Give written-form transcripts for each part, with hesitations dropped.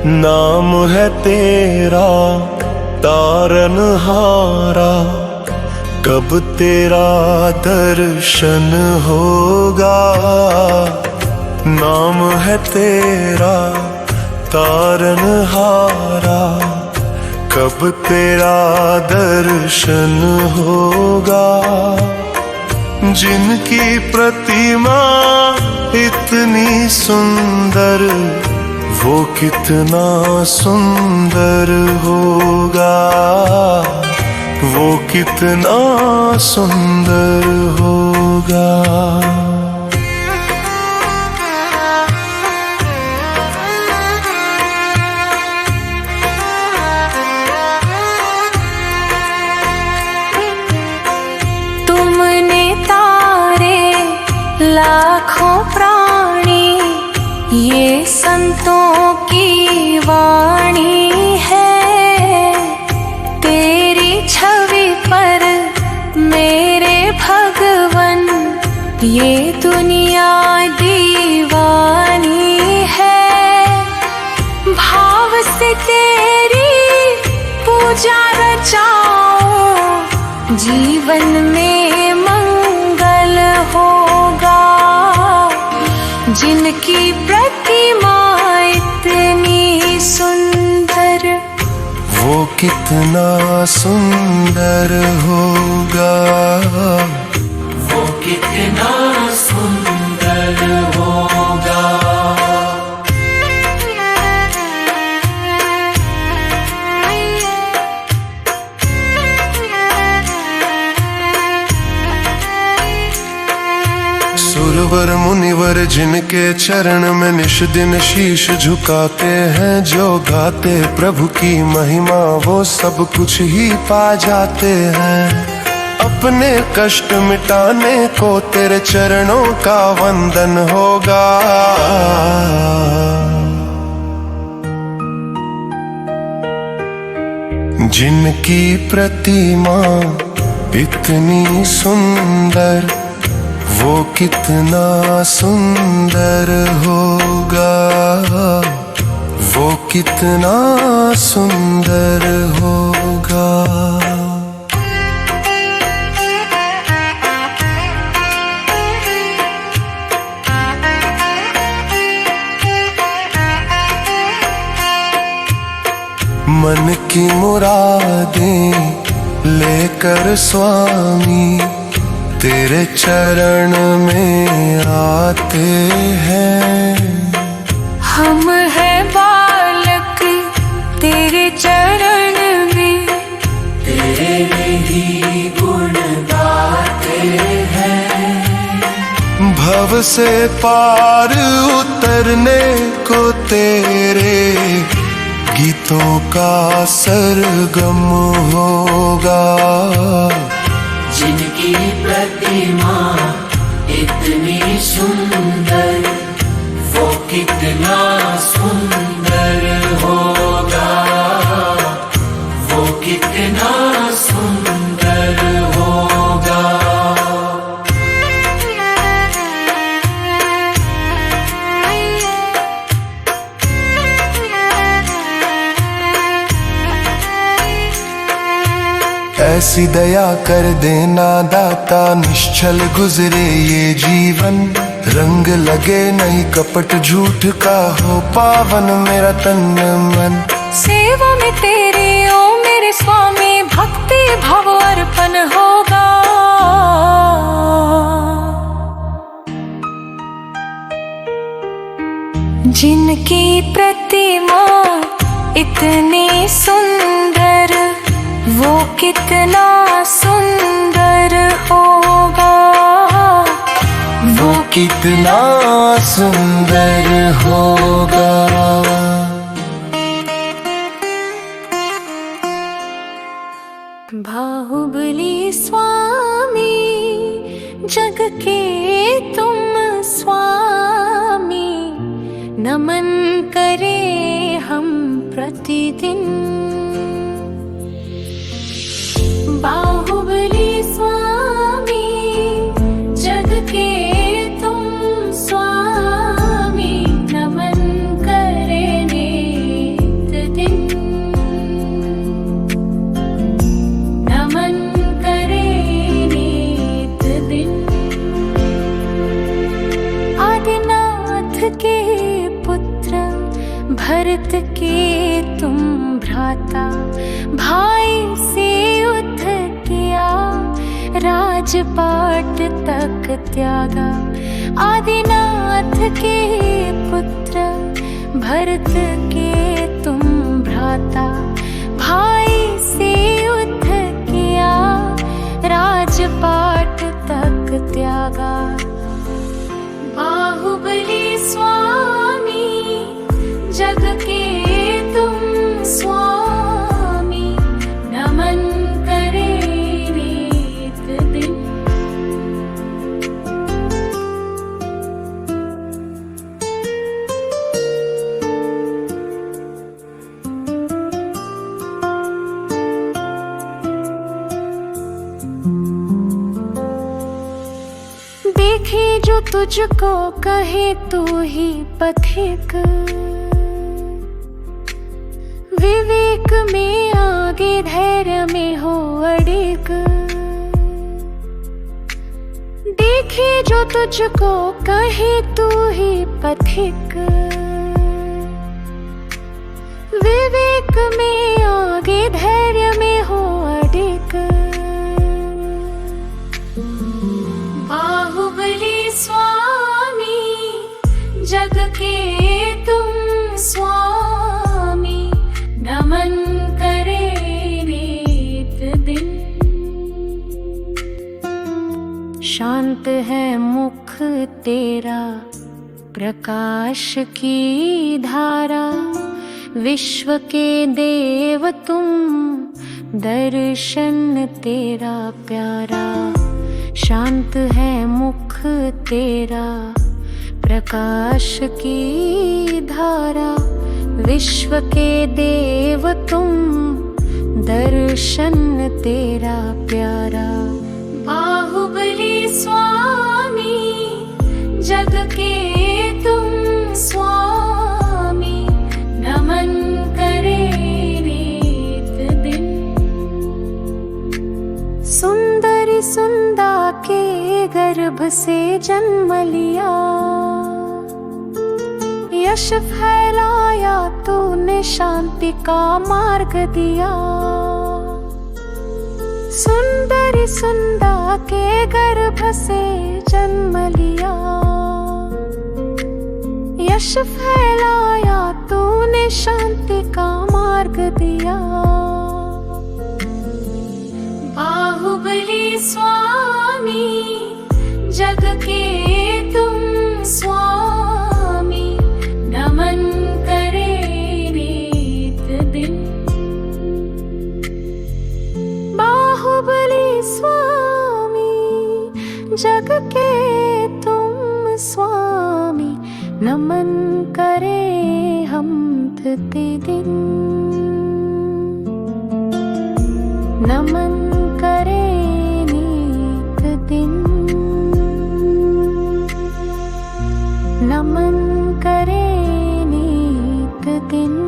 नाम है तेरा तारनहारा, कब तेरा दर्शन होगा। नाम है तेरा तारनहारा, कब तेरा दर्शन होगा। जिनकी प्रतिमा इतनी सुंदर, वो कितना सुंदर होगा, वो कितना सुंदर होगा। तुमने तारे लाखों प्राणी, ये संतों की वाणी है। तेरी छवि पर मेरे भगवन, ये दुनिया दीवानी है। भाव से तेरी पूजा रचाओ, जीवन में मंगल होगा। जिनकी प्रतिमा इतनी सुंदर, वो कितना सुंदर होगा, वो कितना सुंदर होगा। सुरवर मुनिवर जिनके चरण में निश दिन शीश झुकाते हैं, जो गाते प्रभु की महिमा वो सब कुछ ही पा जाते हैं। अपने कष्ट मिटाने को तेरे चरणों का वंदन होगा। जिनकी प्रतिमा इतनी सुंदर, वो कितना सुंदर होगा, वो कितना सुंदर होगा। मन की मुरादें लेकर स्वामी तेरे चरण में आते हैं। हम हैं बालक तेरे चरण में, तेरे ही गुण गाते हैं। भव से पार उतरने को तेरे गीतों का सरगम होगा। जिनकी प्रतिमा इतनी सुंदर, वो कितना सुंदर होगा, वो कितना सुंदर होगा। ऐसी दया कर देना दाता, निश्चल गुजरे ये जीवन। रंग लगे नहीं कपट झूठ का, हो पावन मेरा तन मन। सेवा में तेरी ओ मेरे स्वामी, भक्ति भव अर्पण होगा। जिनकी प्रतिमा इतनी सुंदर, वो कितना सुंदर होगा, वो कितना सुंदर होगा। बाहुबली स्वामी जग के तुम स्वामी, नमन करे हम प्रतिदिन। बाहुबली स्वामी जग के तुम स्वामी, नमन करे राजपाट तक त्यागा। आदिनाथ के पुत्र भरत के तुम भ्राता, भाई से युद्ध किया राजपाट तक त्यागा। बाहुबली स्वामी जग के तुम स्वामी, नमन करे नित दिन। देखे जो तुझको कहे तू ही पथिक, विवेक में आगे धैर्य में हो अडिग। देखे जो तुझको कहे तू ही पथिक, विवेक में आगे धैर्य में हो अडिग। बाहुबली स्वामी जग के तुम स्वामी, नमन करे नित दिन। शांत है मुख तेरा प्रकाश की धारा, विश्व के देव तुम दर्शन तेरा प्यारा। शांत है मुख तेरा प्रकाश की धारा, विश्व के देव तुम दर्शन तेरा प्यारा। बाहुबली स्वामी जग के तुम स्वामी, नमन करे नित दिन। सुंदरी सुंदा के गर्भ से जन्म लिया, यश फैलाया तूने शांति का मार्ग दिया। सुंदरी सुंदा के गर्भ से जन्म लिया, यश फैलाया तूने शांति का मार्ग दिया। बाहुबली स्वामी जग के तुम स्वामी, नमन करे नित दिन। बाहुबली स्वामी जग के तुम स्वामी, नमन करे हम प्रतिदिन। नमन करे नित दिन, नमन करे नित दिन।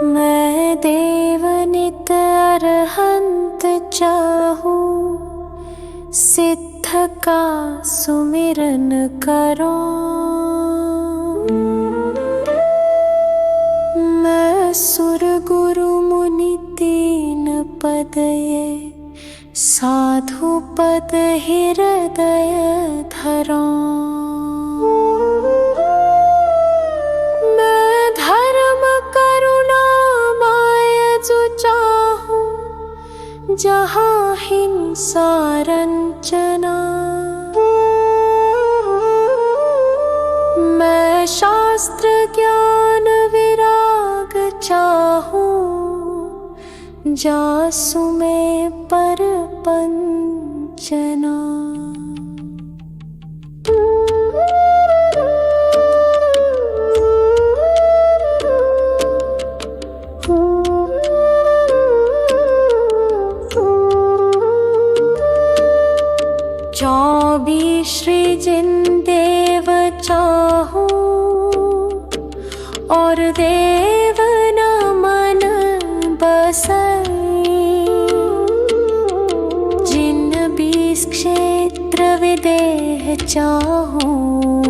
मैं देवनित अरहंत चाहूं, सिद्ध का सुमिरन करो। मैं सुर गुरु मुनि तीन पद ये, साधु पद हृदय धरो। मैं धर्म करुणा माय जो चाहूं, जहाँ हिंसा रंजना। मैं शास्त्र ज्ञान विराग चाहूं, जासु में पर पंचना। चौबीस श्री जिनदेव चाहूं, और देव न मन बसर चाहूं,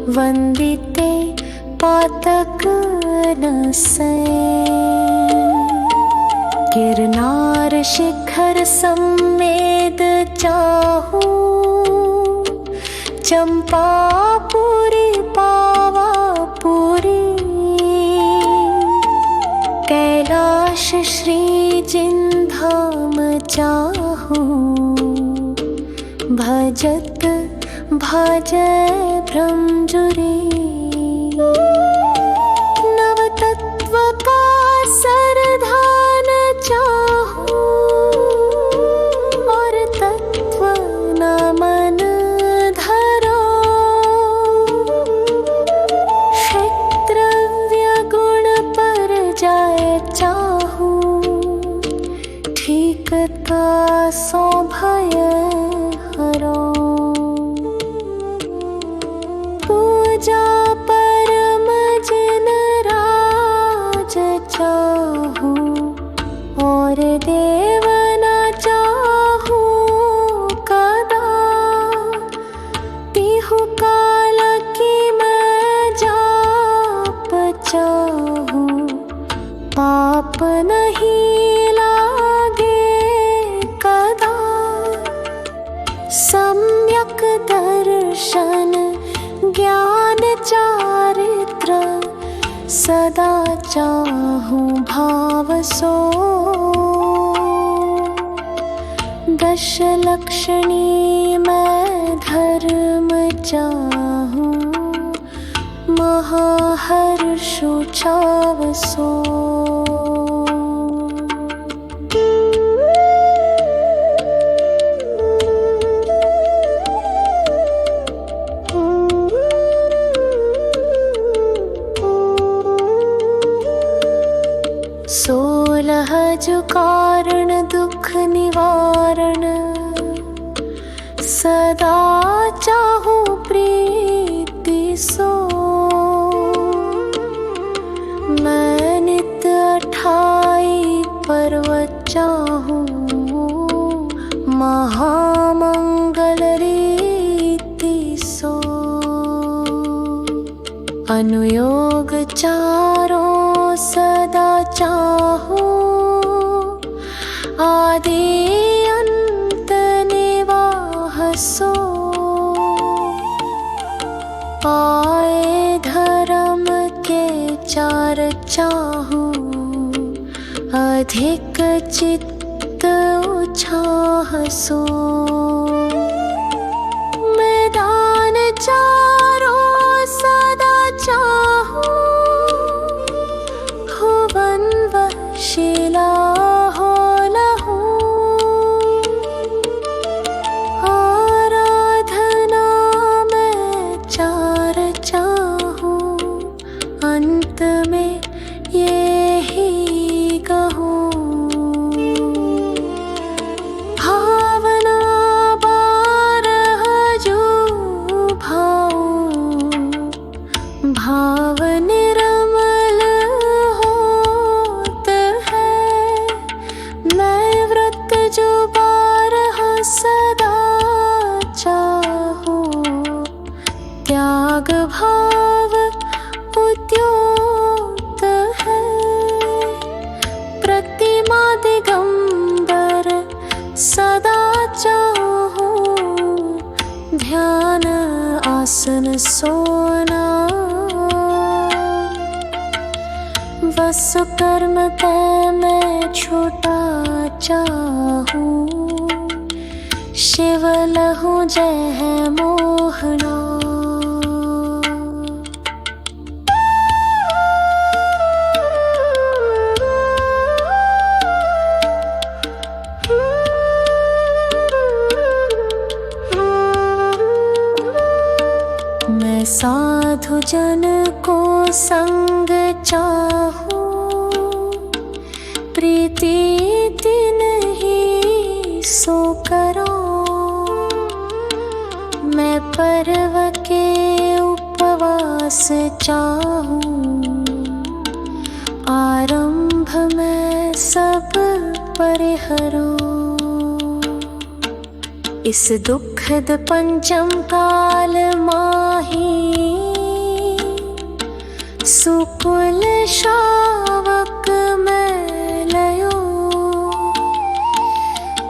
वंदिते पातक नसै। गिरनार शिखर सम्मेद चाहूं, चंपापुरी पावापुरी। कैलाश श्री जिनधाम चाहूं, भजत भजय भ्रमजुरी। नवतत्व का सरधान चाहूं, और तत्व न मन धरो। क्षेत्रव्य गुण पर जाए चाहूं, ठीकता सो भय हरो। पूजा परम जिन राज चाहूं, और देव न चाहूं कदा। तिहु काल की मैं जाप चाहूं, पाप नहीं लागे कदा। सम्यक दर्शन ज्ञान चारित्र, सदा चाहूं भाव सो। दश लक्षणी मैं धर्म चाहूं, महाहर्षु छाव सो। सोलह जो कारण दुख निवारण, सदा चाहूं प्रीति सो। मैं नित 28 पर्वत चाहूं, महामंगल रीति सो। अनुयोग चारों सदा चाहूं, आदि अंत निवाह सो। आए धर्म के चार चाहूं, अधिक चित्त उछाह सो। मैदान चारों सदा चाहूं, भुवन व शिला हो लहू। आराधना में चार चाहूं, अंत में ये ही कहूं। भावना 12 जो भाऊं, भाव निरमल होत है। मैं व्रत जो 12 सदा चाहूं, त्याग भाव उद्योत है। प्रतिमा दिगंबर सदा चाहूं, ध्यान आसन सोना। वस कर्म तय मैं छोटा चाहूं, शिव लहू जय मोहना। मैं साधु जन को संग चाहूं, प्रीति दिन ही सो करो। मैं पर्व के उपवास चाहूं, आरंभ में सब परिहरो। इस दुखद पंचम काल माही सुकुल शावक मैं लयो,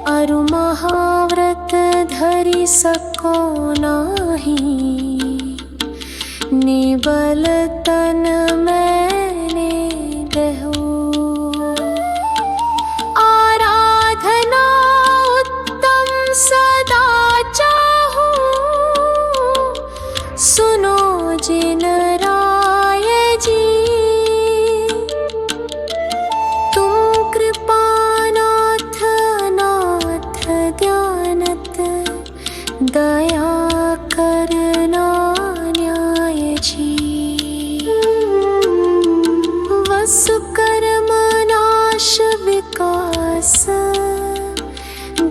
अरु महाव्रत धरि सको नाही, निबल तन मैंने दहो। आराधना उत्तम सदा चाहूं, सुनो जिन राय जी, तुम कृपानाथ नाथ ध्यानत, दया करना न्याय जी। वसु कर्म नाश विकास,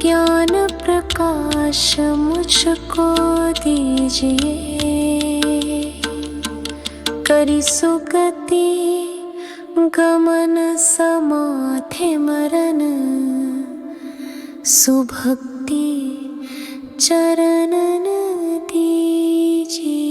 ज्ञान प्रकाश मुझको दीजिए, करी सुगति गमन समाधि मरण, सुभक्ति चरणन दीजिए।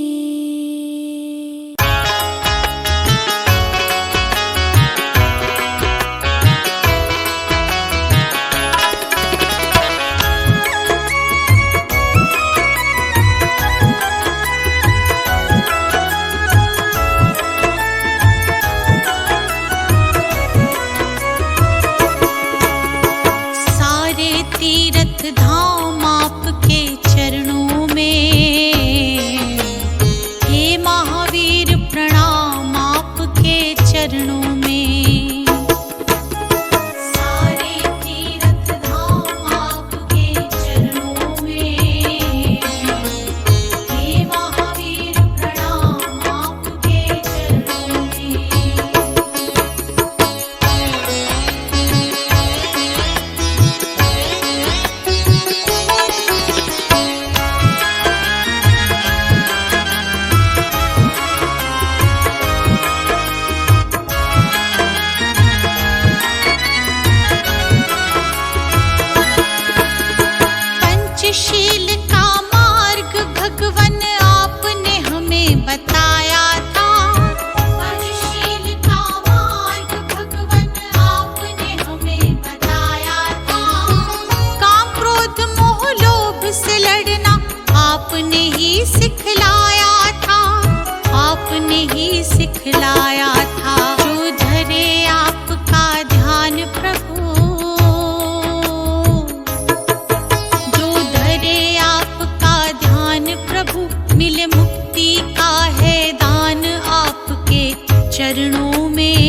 तीर्थ धाम आपके चरणों में, हे महावीर प्रणाम आपके चरणों में। सारे तीर्थ धाम आपके चरणों में, हे महावीर प्रणाम आपके चरणों में। पंचशील का मार्ग भगवन आपने हमें बताया था। पंचशील का मार्ग भगवन आपने हमें बताया था। काम क्रोध मोह लोभ से लड़ना आपने ही सिखलाया था, आपने ही सिखलाया था। जो धरे आपका ध्यान प्रभु, प्रभु मिले मुक्ति का है दान आपके चरणों में,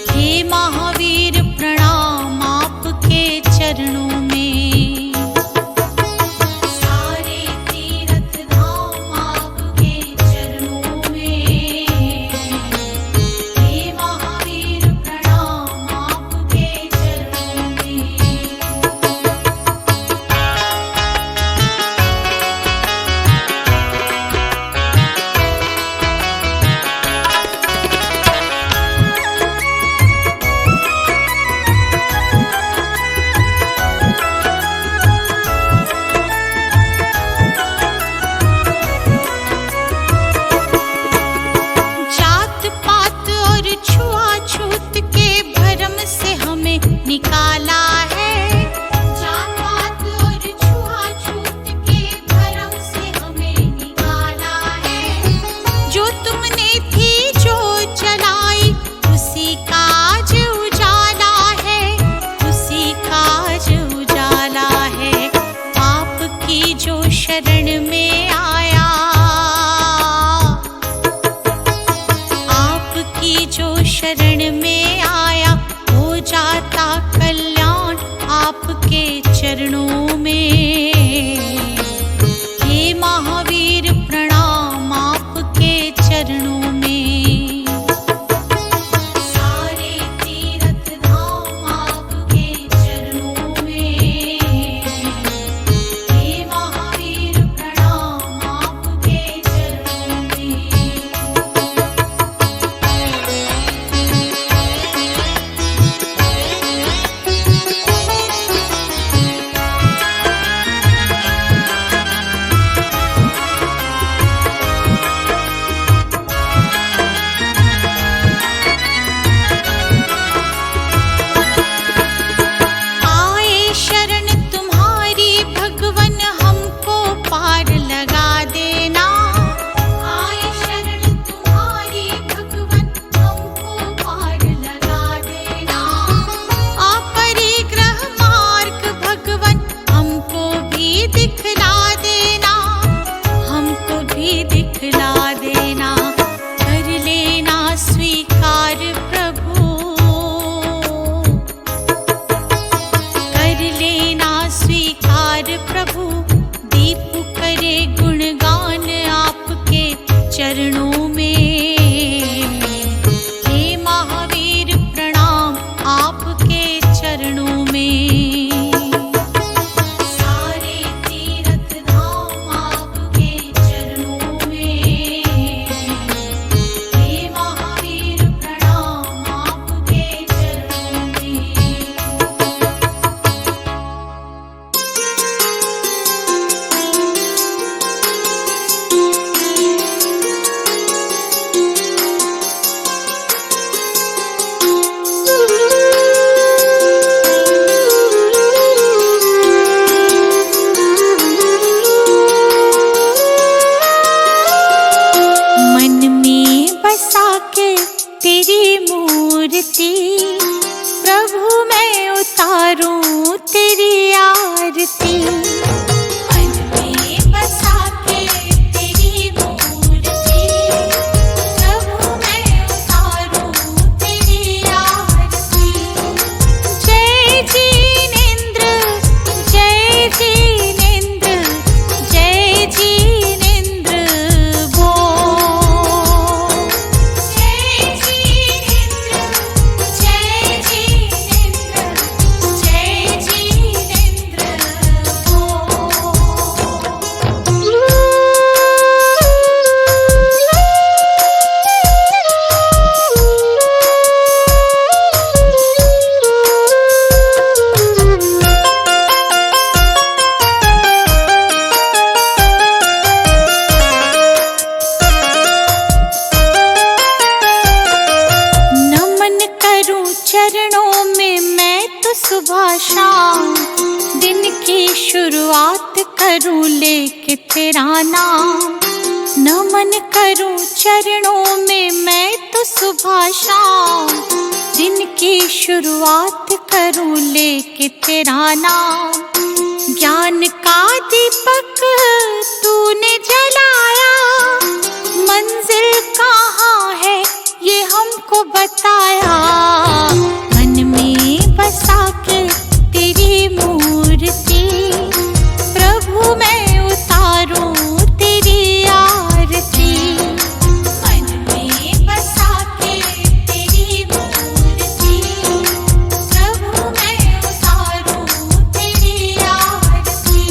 हे महावीर प्रणाम आपके चरणों में। सारे तीर्थ धाम आपके चरणों में, हे महावीर प्रणाम आपके चरणों में। निकाला है, जात पात और छुआछूत के भरम से हमें निकाला है। जो तुमने थी जो चलाई, उसी का आज उजाला है, उसी का आज उजाला है। आपकी जो शरण में आया, आपकी जो शरण में आया, हो जाता कल्याण उतारूं तेरी आरती। मन में बसा के तेरी मूर्ति, प्रभु मैं उतारूं तेरी आरती। जय जिनेंद्र, जय जिनेंद्र, जय जिनेंद्र बोल। जय जिनेंद्र, जय जिनेंद्र, जय जिनेंद्र नमन करूं चरणों में मैं तो सुबह शाम, दिन की शुरुआत करूं लेके तेरा नाम। नमन करूं चरणों में मैं तो सुबह शाम, दिन की शुरुआत करूं लेके तेरा नाम। ज्ञान का दीपक तूने जलाया, मंजिल कहाँ है ये हमको बताया। मन में बसा के तेरी मूर्ति, प्रभु मैं उतारूं तेरी आरती। मन में बसा के तेरी मूर्ति, प्रभु मैं उतारूं तेरी आरती।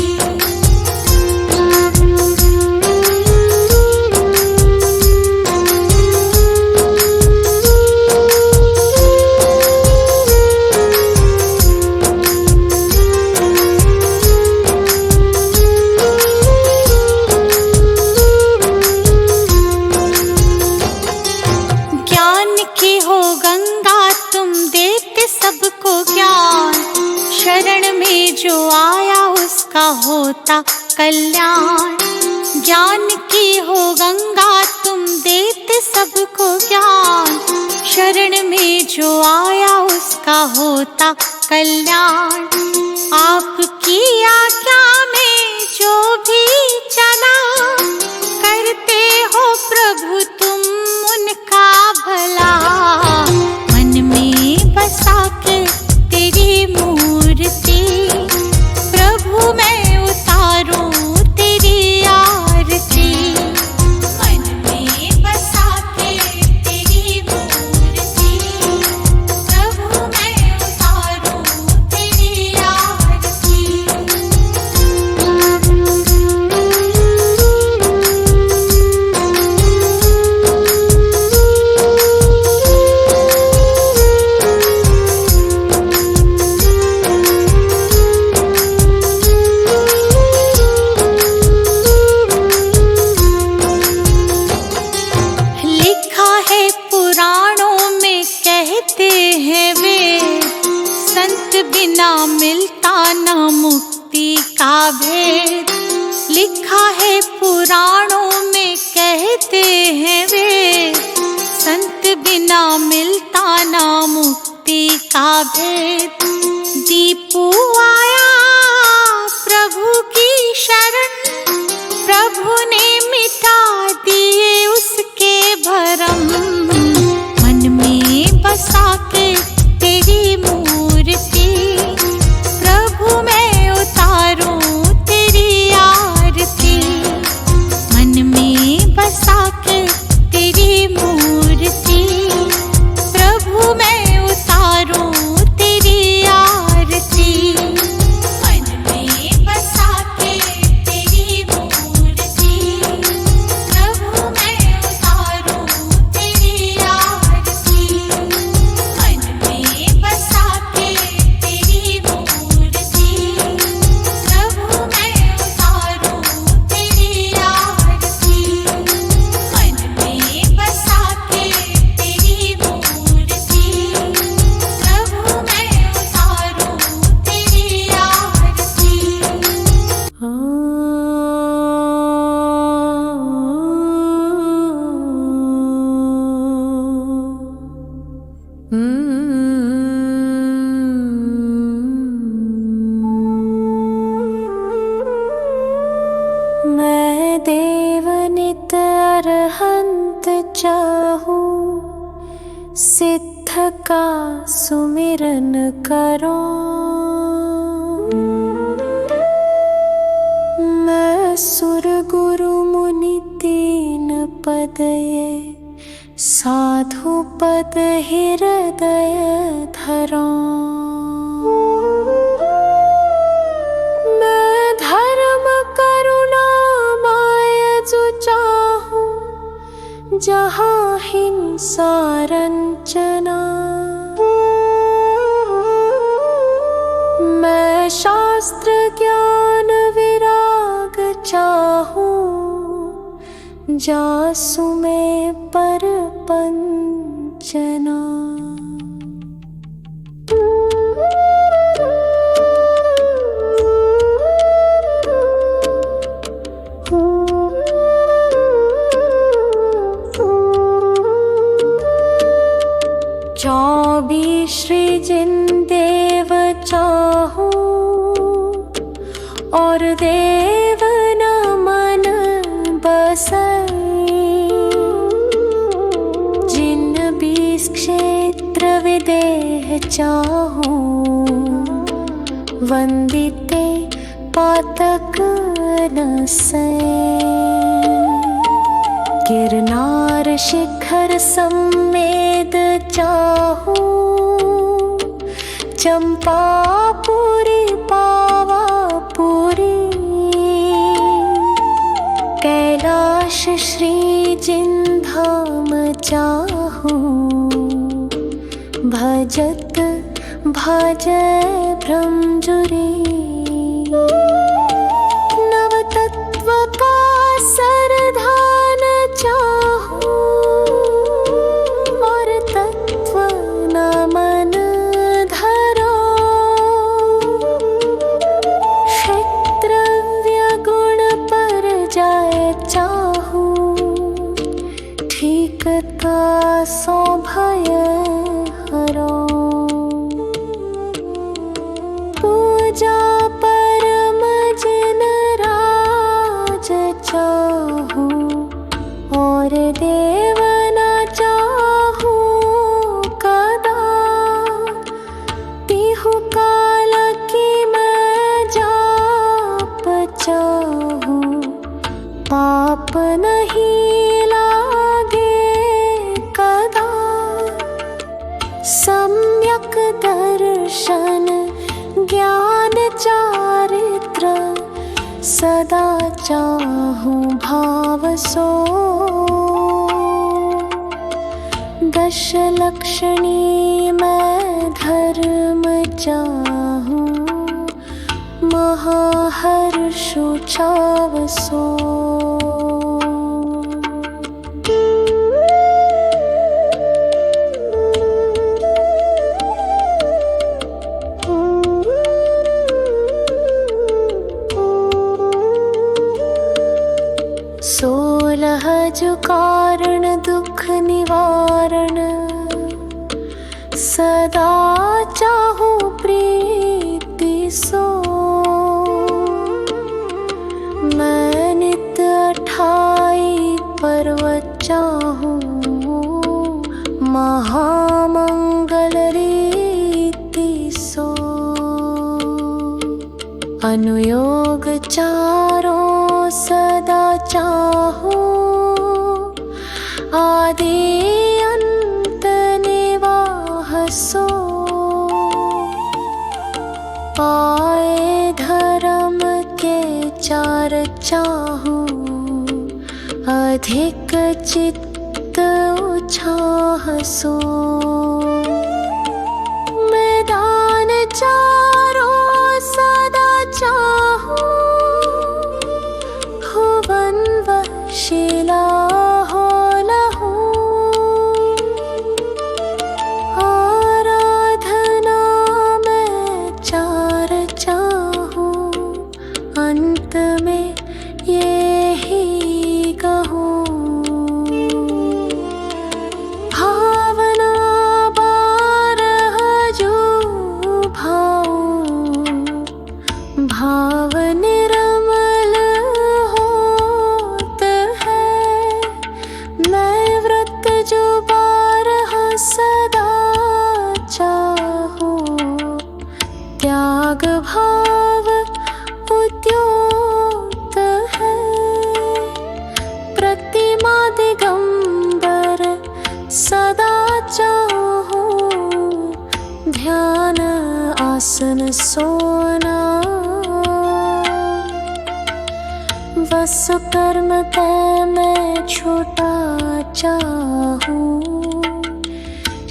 ज्ञान की हो गंगा तुम देते सबको ज्ञान, शरण में जो आया उसका होता कल्याण। ज्ञान की हो गंगा तुम देते सबको ज्ञान, शरण में जो आया उसका होता कल्याण। आपकी आज्ञा में जो भी चला, करते हो प्रभु तुम उनका भला। मन में बसा के तेरी मूर्ति, प्रभु मैं उतारूं तेरी आरती। मन में बसा के तेरी मूर्ति, प्रभु मैं उतारूं तेरी आरती। लिखा है पुराणों में कहते हैं वे, संत बिना मिलता ना मुक्ति का भेद। लिखा है पुराणों में कहते हैं वे, संत बिना मिलता ना मुक्ति का भेद। दीपू आया प्रभु की शरण, प्रभु ने मिटा दिए उसके भरम। मन में बसा के तेरी मूर्ति, प्रभु मैं उतारूं तेरी आरती। मन में बसा के तेरी मूर्ति, प्रभु मैं उतारूं तेरी आरती। मन में बसा के तेरी मूर्ति, धरो। मैं सुर गुरु मुनि तीन पद ये साधु पद हृदय धरो। मैं धर्म करुणा माया जो चाहूं जहाँ हिंसा रंजना। मैं शास्त्र ज्ञान विराग चाहूं जासु में पर पंचना। श्री जिन देव चाहूं और देव न मन बसई। जिन 20 क्षेत्र विदेह चाहूं वंदिते पातक न सै। गिरनार शिखर सम्मेद चाहूं चंपापुरी पावापुरी। कैलाश श्री जिन धाम चाहूं भजत भजय भ्रमजुरी। नव तत्व का सरधान चाहूं और तत्व न मन धरो। क्षेत्रव्य गुण पर जाए चाहूं ठीकता सो भय हरो। पूजा परम जिन राज चाहूं और देव न चाहूं कदा। तिहु काल की मैं जाप चाहूं पाप नहीं लागे कदा। सम्यक दर्शन ज्ञान चारित्र सदा चाहूं भाव सो। दश लक्षणी मैं धर्म चाहूं महाहर्षु छावसो। सोलह जो कारण दुख निवारण सदा चाहूं प्रीति सो। मैं नित 28 पर्वत चाहूं महामंगल रीति सो। अनुयोग चारों सदा चाहूं आदि अंत निवाह सो। पाए धर्म के चार चाहूं अधिक चित्त उछाह सो। मैदान चारों सदा चाहूं भुवन वशिला हो लहू। आराधना में चार चाहूं अंत में ये ही कहूं। भावना राग भाव उद्योत है, प्रतिमा दिगंबर सदा चाहो, ध्यान आसन सोना। बस कर्म तय मैं छोटा चाहूं,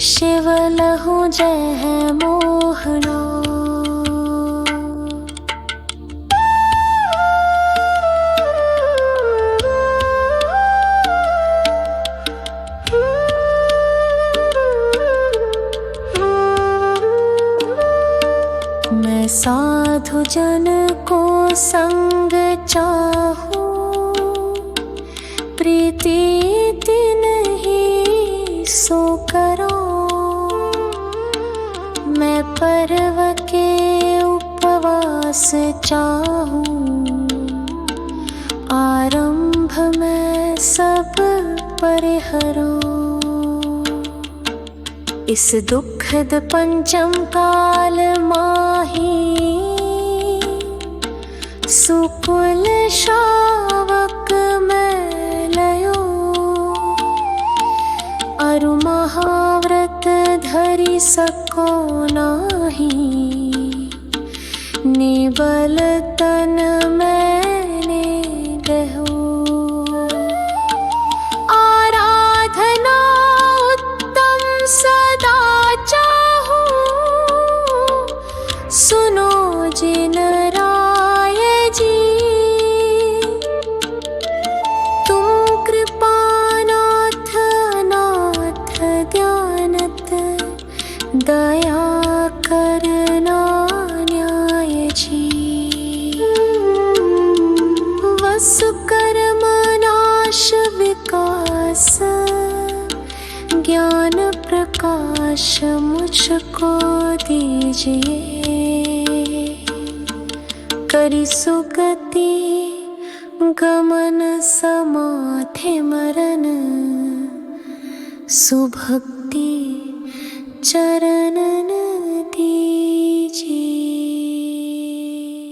शिव लहु जय मोहना। मैं साधु जन को संग चाहूं, प्रीति दिन ही सो करो। मैं पर्व के उपवास चाहूं, आरंभ में सब परिहरो। इस दुखद पंचम काल माही, सुकुल शावक मैं लयो। अरु महाव्रत धरि सको नाही, निबल तन मैंने गहो। आराधना उत्तम सदा चाहूं, सुनो जिन राय जी। तुम कृपानाथ नाथ ज्ञानत, दया करना न्याय जी। वसु कर्म नाश विकास, ज्ञान प्रकाश मुझको दीजिए। करी सुगति गमन समाधि मरण, सुभक्ति चरण